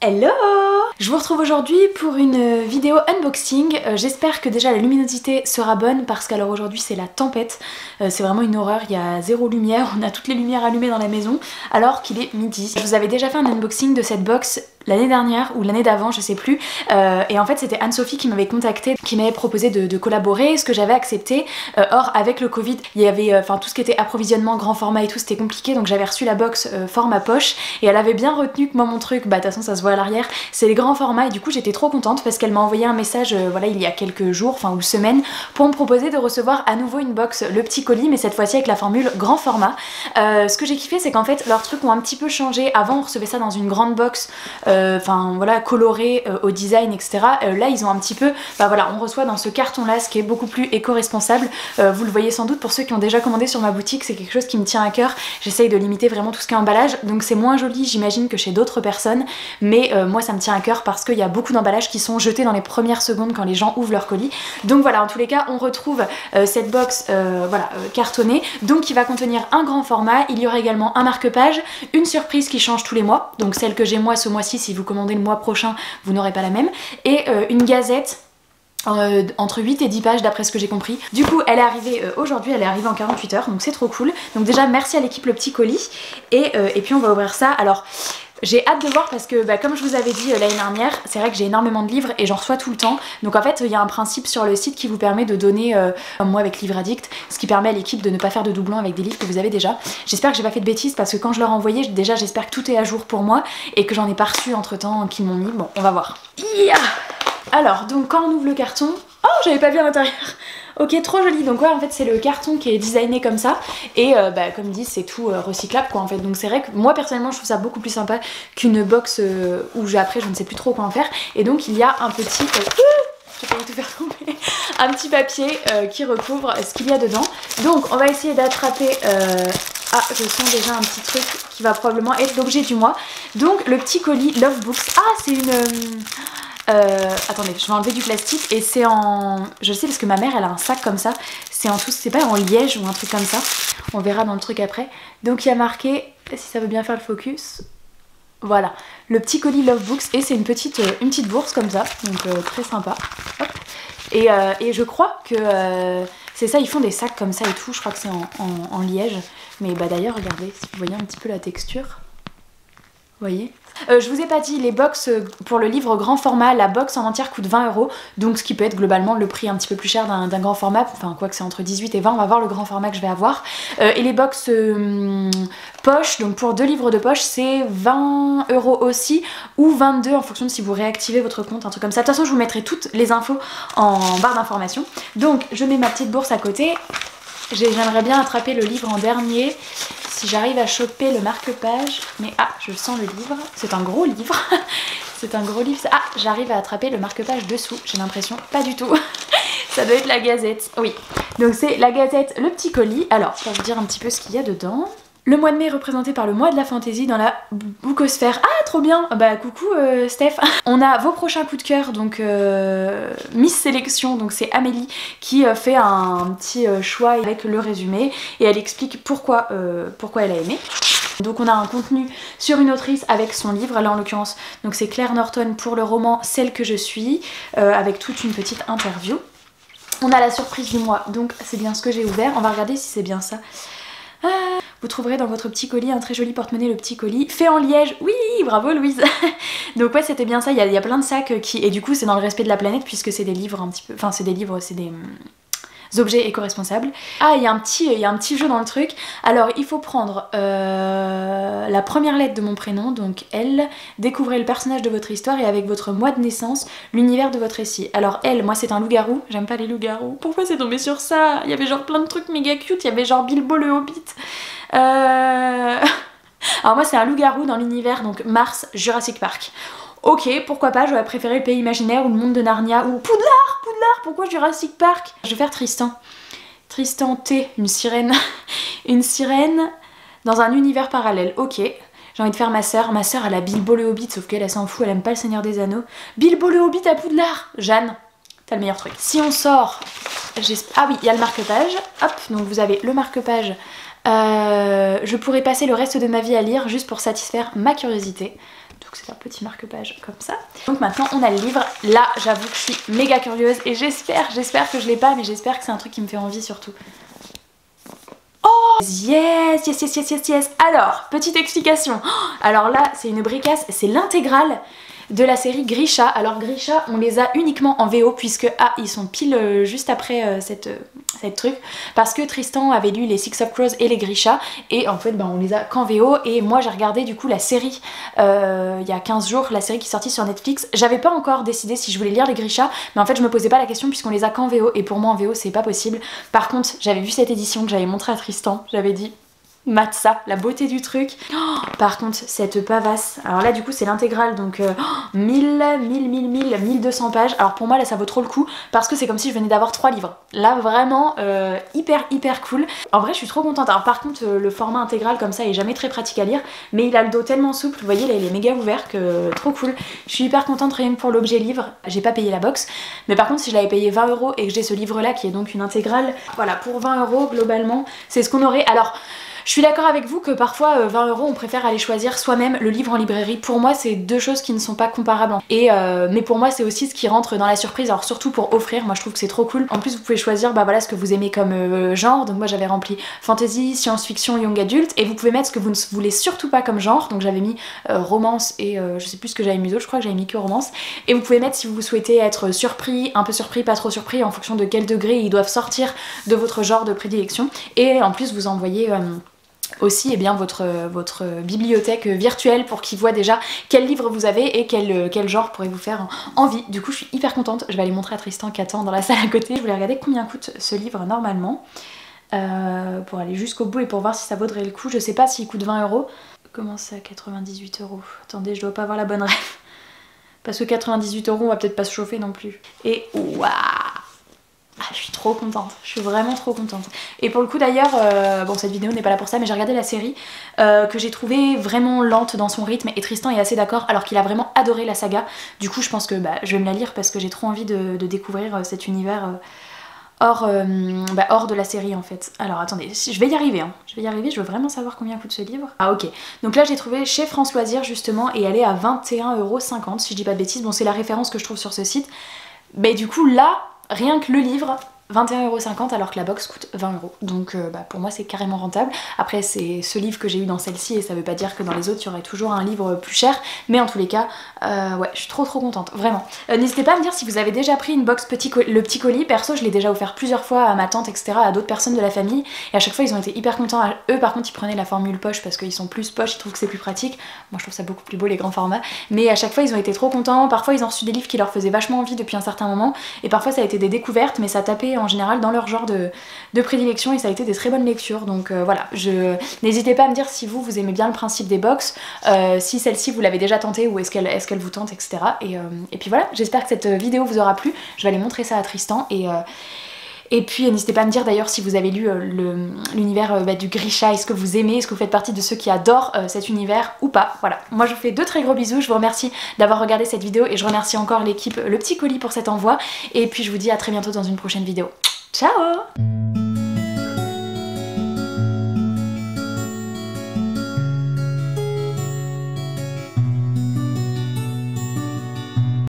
Hello! Je vous retrouve aujourd'hui pour une vidéo unboxing. J'espère que déjà la luminosité sera bonne parce qu'alors aujourd'hui c'est la tempête. C'est vraiment une horreur, il y a zéro lumière, on a toutes les lumières allumées dans la maison alors qu'il est midi. Je vous avais déjà fait un unboxing de cette box l'année dernière ou l'année d'avant, je sais plus. Et en fait c'était Anne-Sophie qui m'avait contacté, qui m'avait proposé de collaborer, ce que j'avais accepté. Or avec le Covid, il y avait tout ce qui était approvisionnement, grand format et tout, c'était compliqué, donc j'avais reçu la box format poche et elle avait bien retenu que moi mon truc, bah de toute façon ça se voit à l'arrière, c'est les grands formats et du coup j'étais trop contente parce qu'elle m'a envoyé un message voilà il y a quelques jours, ou semaines, pour me proposer de recevoir à nouveau une box, le petit colis, mais cette fois-ci avec la formule grand format. Ce que j'ai kiffé c'est qu'en fait leurs trucs ont un petit peu changé. Avant on recevait ça dans une grande box voilà colorée au design etc. Là ils ont un petit peu, voilà, on reçoit dans ce carton là, ce qui est beaucoup plus éco-responsable. Vous le voyez sans doute pour ceux qui ont déjà commandé sur ma boutique, c'est quelque chose qui me tient à cœur. J'essaye de limiter vraiment tout ce qui est emballage, donc c'est moins joli j'imagine que chez d'autres personnes, mais moi ça me tient à cœur parce qu'il y a beaucoup d'emballages qui sont jetés dans les premières secondes quand les gens ouvrent leur colis. Donc voilà, en tous les cas on retrouve cette box cartonnée, donc qui va contenir un grand format. Il y aura également un marque-page, une surprise qui change tous les mois, donc celle que j'ai moi ce mois-ci, si vous commandez le mois prochain vous n'aurez pas la même, et une gazette entre 8 et 10 pages d'après ce que j'ai compris. Du coup elle est arrivée aujourd'hui, elle est arrivée en 48 heures, donc c'est trop cool. Donc déjà merci à l'équipe Le Petit Colis, et puis on va ouvrir ça. Alors j'ai hâte de voir parce que comme je vous avais dit l'année dernière, c'est vrai que j'ai énormément de livres et j'en reçois tout le temps. Donc en fait il y a un principe sur le site qui vous permet de donner, comme moi avec Livre Addict, ce qui permet à l'équipe de ne pas faire de doublons avec des livres que vous avez déjà. J'espère que j'ai pas fait de bêtises parce que quand je leur ai envoyé, déjà j'espère que tout est à jour pour moi et que j'en ai pas reçu entre temps qu'ils m'ont mis. Bon on va voir. Alors donc quand on ouvre le carton, oh j'avais pas vu à l'intérieur. Ok, trop joli. Donc ouais en fait c'est le carton qui est designé comme ça et comme dit c'est tout recyclable quoi en fait. Donc c'est vrai que moi personnellement je trouve ça beaucoup plus sympa qu'une box où après je ne sais plus trop quoi en faire. Et donc il y a un petit... j'ai failli tout faire tomber. Un petit papier qui recouvre ce qu'il y a dedans. Donc on va essayer d'attraper... Ah, je sens déjà un petit truc qui va probablement être l'objet du mois. Donc le petit colis Love Books. Ah c'est une... attendez, je vais enlever du plastique et c'est en... Je sais parce que ma mère elle a un sac comme ça. C'est en tout, c'est pas en liège ou un truc comme ça. On verra dans le truc après. Donc il y a marqué, si ça veut bien faire le focus, voilà, le petit colis Love Books et c'est une petite bourse comme ça. Donc très sympa. Hop. Et je crois que c'est ça, ils font des sacs comme ça et tout. Je crois que c'est en liège. Mais d'ailleurs regardez, si vous voyez un petit peu la texture. Vous voyez, je vous ai pas dit, les box pour le livre grand format, la box en entière coûte 20 €, donc ce qui peut être globalement le prix un petit peu plus cher d'un grand format, enfin quoi que c'est entre 18 et 20, on va voir le grand format que je vais avoir. Et les box poche, donc pour 2 livres de poche c'est 20 € aussi, ou 22 en fonction de si vous réactivez votre compte, un truc comme ça. De toute façon je vous mettrai toutes les infos en barre d'informations. Donc je mets ma petite bourse à côté, j'aimerais bien attraper le livre en dernier. Si j'arrive à choper le marque-page, mais je sens le livre, c'est un gros livre, c'est un gros livre, j'arrive à attraper le marque-page dessous, j'ai l'impression, pas du tout, ça doit être la gazette, oui, donc c'est la gazette Le Petit Colis. Alors, pour vous dire un petit peu ce qu'il y a dedans, le mois de mai est représenté par le mois de la fantaisie dans la bookosphère. Ah trop bien. Coucou Steph. On a vos prochains coups de cœur, donc Miss Sélection, donc c'est Amélie qui fait un petit choix avec le résumé et elle explique pourquoi elle a aimé. Donc on a un contenu sur une autrice avec son livre, là en l'occurrence donc c'est Claire Norton pour le roman Celle que je suis, avec toute une petite interview. On a la surprise du mois, donc c'est bien ce que j'ai ouvert, on va regarder si c'est bien ça. Vous trouverez dans votre petit colis un très joli porte-monnaie Le Petit Colis, fait en liège. Oui, bravo Louise. Donc ouais c'était bien ça, il y a plein de sacs qui... Et du coup c'est dans le respect de la planète puisque c'est des livres un petit peu... Enfin c'est des livres, c'est des... objets éco-responsables. Ah il y a un petit jeu dans le truc. Alors il faut prendre la première lettre de mon prénom, donc L, découvrez le personnage de votre histoire et avec votre mois de naissance, l'univers de votre récit. Alors L, moi c'est un loup-garou, j'aime pas les loups-garous. Pourquoi c'est tombé sur ça? Il y avait genre plein de trucs méga cute, il y avait genre Bilbo le Hobbit. Alors moi c'est un loup-garou dans l'univers, donc Mars, Jurassic Park. Ok, pourquoi pas, j'aurais préféré le pays imaginaire ou le monde de Narnia ou Poudlard, pourquoi Jurassic Park? Je vais faire Tristan. Tristan T, une sirène. Une sirène dans un univers parallèle, ok. J'ai envie de faire ma sœur elle a Bilbo le Hobbit, sauf qu'elle s'en fout, elle aime pas le Seigneur des Anneaux. Bilbo le Hobbit à Poudlard, Jeanne, t'as le meilleur truc. Si on sort, ah oui, il y a le marque-page, hop, donc vous avez le marque-page. Je pourrais passer le reste de ma vie à lire juste pour satisfaire ma curiosité. Donc c'est un petit marque-page comme ça. Donc maintenant on a le livre. Là j'avoue que je suis méga curieuse et j'espère que je l'ai pas, mais j'espère que c'est un truc qui me fait envie surtout. Oh yes, yes, yes, yes, yes, yes. Alors, petite explication. Alors là c'est une bricasse, c'est l'intégrale de la série Grisha. Alors Grisha on les a uniquement en VO puisque ils sont pile juste après cette truc, parce que Tristan avait lu les Six of Crows et les Grisha et en fait on les a qu'en VO. Et moi j'ai regardé du coup la série il y a 15 jours, la série qui est sortie sur Netflix. J'avais pas encore décidé si je voulais lire les Grisha, mais en fait je me posais pas la question puisqu'on les a qu'en VO et pour moi en VO c'est pas possible. Par contre j'avais vu cette édition que j'avais montré à Tristan, j'avais dit mate ça, la beauté du truc. Oh, par contre cette pavasse, alors là du coup c'est l'intégrale, donc 1200 pages. Alors pour moi là ça vaut trop le coup parce que c'est comme si je venais d'avoir 3 livres. Là vraiment hyper cool. En vrai je suis trop contente. Alors par contre le format intégral comme ça est jamais très pratique à lire, mais il a le dos tellement souple, vous voyez là il est méga ouvert, que trop cool. Je suis hyper contente rien que pour l'objet livre. J'ai pas payé la box, mais par contre si je l'avais payé 20 € et que j'ai ce livre là qui est donc une intégrale, voilà, pour 20 € globalement c'est ce qu'on aurait. Alors je suis d'accord avec vous que parfois 20 € on préfère aller choisir soi-même le livre en librairie. Pour moi c'est deux choses qui ne sont pas comparables. Et mais pour moi c'est aussi ce qui rentre dans la surprise, alors surtout pour offrir, moi je trouve que c'est trop cool. En plus vous pouvez choisir voilà ce que vous aimez comme genre, donc moi j'avais rempli fantasy, science-fiction, young adulte, et vous pouvez mettre ce que vous ne voulez surtout pas comme genre, donc j'avais mis romance et je sais plus ce que j'avais mis d'autre, je crois que j'avais mis que romance. Et vous pouvez mettre si vous souhaitez être surpris, un peu surpris, pas trop surpris, en fonction de quel degré ils doivent sortir de votre genre de prédilection. Et en plus vous envoyez aussi votre bibliothèque virtuelle pour qu'ils voient déjà quel livre vous avez et quel genre pourrait vous faire envie. Du coup je suis hyper contente, je vais aller montrer à Tristan qui attend dans la salle à côté. Je voulais regarder combien coûte ce livre normalement pour aller jusqu'au bout et pour voir si ça vaudrait le coup. Je sais pas s'il coûte 20 €. Comment ça 98 €? Attendez, je dois pas avoir la bonne rêve. Parce que 98 € on va peut-être pas se chauffer non plus. Et waouh, je suis trop contente, je suis vraiment trop contente. Et pour le coup d'ailleurs, bon cette vidéo n'est pas là pour ça, mais j'ai regardé la série que j'ai trouvée vraiment lente dans son rythme et Tristan est assez d'accord alors qu'il a vraiment adoré la saga. Du coup je pense que je vais me la lire parce que j'ai trop envie de découvrir cet univers hors de la série en fait. Alors attendez, je vais y arriver, hein. Je vais y arriver, je veux vraiment savoir combien coûte ce livre. Ah ok, donc là j'ai trouvé chez France Loisirs justement et elle est à 21,50 € si je dis pas de bêtises. Bon c'est la référence que je trouve sur ce site, mais du coup là rien que le livre 21,50 € alors que la box coûte 20 €. Donc pour moi c'est carrément rentable. Après c'est ce livre que j'ai eu dans celle-ci et ça veut pas dire que dans les autres il y aurait toujours un livre plus cher. Mais en tous les cas, ouais je suis trop contente, vraiment. N'hésitez pas à me dire si vous avez déjà pris une box le petit colis. Perso je l'ai déjà offert plusieurs fois à ma tante etc, à d'autres personnes de la famille. Et à chaque fois ils ont été hyper contents. Eux par contre ils prenaient la formule poche parce qu'ils sont plus poche, ils trouvent que c'est plus pratique. Moi je trouve ça beaucoup plus beau les grands formats. Mais à chaque fois ils ont été trop contents. Parfois ils ont reçu des livres qui leur faisaient vachement envie depuis un certain moment. Et parfois ça a été des découvertes mais ça tapait en général dans leur genre de prédilection et ça a été des très bonnes lectures. Donc voilà, n'hésitez pas à me dire si vous aimez bien le principe des box, si celle-ci vous l'avez déjà tentée ou est-ce qu'elle vous tente, etc. Et puis voilà, j'espère que cette vidéo vous aura plu. Je vais aller montrer ça à Tristan et puis n'hésitez pas à me dire d'ailleurs si vous avez lu l'univers du Grisha, est-ce que vous aimez, est-ce que vous faites partie de ceux qui adorent cet univers ou pas. Voilà, moi je vous fais de très gros bisous, je vous remercie d'avoir regardé cette vidéo et je remercie encore l'équipe Le Petit Colis pour cet envoi. Et puis je vous dis à très bientôt dans une prochaine vidéo. Ciao!